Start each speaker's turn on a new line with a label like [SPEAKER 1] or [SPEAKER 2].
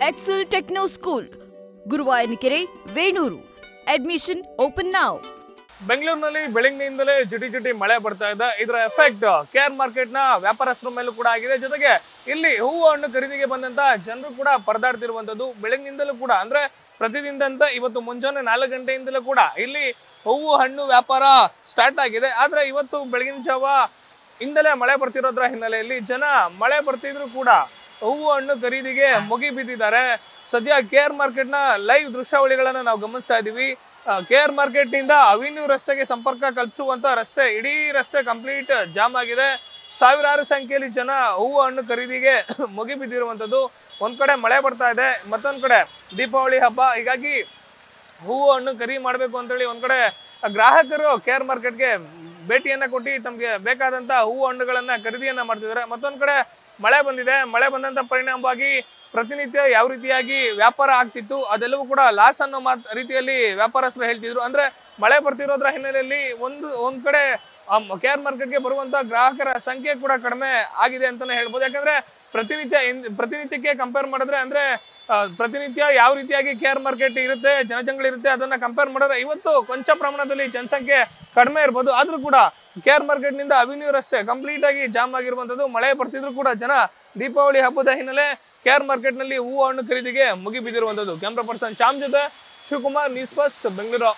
[SPEAKER 1] Excel Techno School, Guruvayanakere, Venur. Admission open now.
[SPEAKER 2] ಬೆಂಗಳೂರಿನಲ್ಲಿ ಬೆಳಗ್ಗೆಯಿಂದಲೇ ಜಿಟಿ ಮಳೆ ಬರ್ತಾ ಇದೆ. ಇದರ ಎಫೆಕ್ಟ್ ಕೇರ್ ಮಾರ್ಕೆಟ್ ನ ವ್ಯಾಪಾರಸ್ಥರ ಮೇಲೂ ಕೂಡ ಆಗಿದೆ. ಜೊತೆಗೆ ಇಲ್ಲಿ ಹೂವು ಹಣ್ಣು ಖರೀದಿಗೆ ಬಂದಂತ ಜನರು ಕೂಡ ಪರದಾಡ್ತಿರುವಂತದ್ದು ಬೆಳಗ್ಗಿನಿಂದಲೂ ಕೂಡ, ಅಂದ್ರೆ ಪ್ರತಿದಿನದಂತೆ ಇವತ್ತು ಮುಂಜಾನೆ 4 ಗಂಟೆಯಿಂದಲೂ ಕೂಡ ಇಲ್ಲಿ ಹೂವು ಹಣ್ಣು ವ್ಯಾಪಾರ ಸ್ಟಾರ್ಟ್ ಆಗಿದೆ. ಆದ್ರೆ ಇವತ್ತು ಬೆಳಗಿನ ಜಾವ ಇಂದಲೇ ಮಳೆ ಬರ್ತಿರೋದ್ರ ಹಿನ್ನೆಲೆಯಲ್ಲಿ ಜನ ಮಳೆ ಬರ್ತಿದ್ರು ಕೂಡ ಹೂವು ಹಣ್ಣು ಖರೀದಿಗೆ ಮುಗಿ ಬಿದ್ದಿದ್ದಾರೆ. ಸದ್ಯ ಕೇರ್ ಮಾರ್ಕೆಟ್ ನ ಲೈವ್ ದೃಶ್ಯಾವಳಿಗಳನ್ನ ನಾವು ಗಮನಿಸ್ತಾ ಇದೀವಿ. ಕೇರ್ ಮಾರ್ಕೆಟ್ ನಿಂದ ಅವೆನ್ಯೂ ರಸ್ತೆಗೆ ಸಂಪರ್ಕ ಕಲ್ಪಿಸುವಂತ ರಸ್ತೆ, ಇಡೀ ರಸ್ತೆ ಕಂಪ್ಲೀಟ್ ಜಾಮ್ ಆಗಿದೆ. ಸಾವಿರಾರು ಸಂಖ್ಯೆಯಲ್ಲಿ ಜನ ಹೂವು ಹಣ್ಣು ಖರೀದಿಗೆ ಮುಗಿ ಬಿದ್ದಿರುವಂತದ್ದು. ಒಂದ್ ಕಡೆ ಮಳೆ ಬರ್ತಾ ಇದೆ, ಮತ್ತೊಂದ್ ಕಡೆ ದೀಪಾವಳಿ ಹಬ್ಬ. ಹೀಗಾಗಿ ಹೂವು ಹಣ್ಣು ಖರೀದಿ ಮಾಡ್ಬೇಕು ಅಂತೇಳಿ ಒಂದ್ ಕಡೆ ಗ್ರಾಹಕರು ಕೇರ್ ಮಾರ್ಕೆಟ್ಗೆ ಭೇಟಿಯನ್ನ ಕೊಟ್ಟು ತಮ್ಗೆ ಬೇಕಾದಂತ ಹೂವು ಹಣ್ಣುಗಳನ್ನ ಖರೀದಿಯನ್ನ ಮಾಡ್ತಿದ್ದಾರೆ. ಮತ್ತೊಂದ್ ಕಡೆ ಮಳೆ ಬಂದಿದೆ. ಮಳೆ ಬಂದಂತ ಪರಿಣಾಮವಾಗಿ ಪ್ರತಿನಿತ್ಯ ಯಾವ ರೀತಿಯಾಗಿ ವ್ಯಾಪಾರ ಆಗ್ತಿತ್ತು ಅದೆಲ್ಲವೂ ಕೂಡ ಲಾಸ್ ಅನ್ನೋ ರೀತಿಯಲ್ಲಿ ವ್ಯಾಪಾರಸ್ಥರು ಹೇಳ್ತಿದ್ರು. ಅಂದ್ರೆ ಮಳೆ ಬರ್ತಿರೋದ್ರ ಹಿನ್ನೆಲೆಯಲ್ಲಿ ಒಂದ್ ಕಡೆ ಕೇರ್ ಮಾರ್ಕೆಟ್ಗೆ ಬರುವಂತ ಗ್ರಾಹಕರ ಸಂಖ್ಯೆ ಕೂಡ ಕಡಿಮೆ ಆಗಿದೆ ಅಂತಾನೆ ಹೇಳ್ಬೋದು. ಯಾಕಂದ್ರೆ ಪ್ರತಿನಿತ್ಯಕ್ಕೆ ಕಂಪೇರ್ ಮಾಡಿದ್ರೆ, ಅಂದ್ರೆ ಪ್ರತಿನಿತ್ಯ ಯಾವ ರೀತಿಯಾಗಿ ಕೇರ್ ಮಾರ್ಕೆಟ್ ಇರುತ್ತೆ, ಜನಜಂಗಳಿರುತ್ತೆ, ಅದನ್ನ ಕಂಪೇರ್ ಮಾಡಿದ್ರೆ ಇವತ್ತು ಕೊಂಚ ಪ್ರಮಾಣದಲ್ಲಿ ಜನಸಂಖ್ಯೆ ಕಡಿಮೆ ಇರ್ಬೋದು. ಆದ್ರೂ ಕೂಡ ಕೇರ್ ಮಾರ್ಕೆಟ್ ನಿಂದ ಅವೆನ್ಯೂ ರಸ್ತೆ ಕಂಪ್ಲೀಟ್ ಆಗಿ ಜಾಮ್ ಆಗಿರುವಂತದ್ದು. ಮಳೆ ಬರ್ತಿದ್ರು ಕೂಡ ಜನ ದೀಪಾವಳಿ ಹಬ್ಬದ ಹಿನ್ನೆಲೆ ಕೇರ್ ಮಾರ್ಕೆಟ್ ನಲ್ಲಿ ಹೂವು ಹಣ್ಣು ಖರೀದಿಗೆ ಮುಗಿ ಬಿದ್ದಿರುವಂತದ್ದು. ಕ್ಯಾಮ್ರಾ ಪರ್ಸನ್ ಶ್ಯಾಮ್ ಜೊತೆ ಶಿವಕುಮಾರ್, ನ್ಯೂಸ್ ಫಸ್ಟ್, ಬೆಂಗಳೂರು.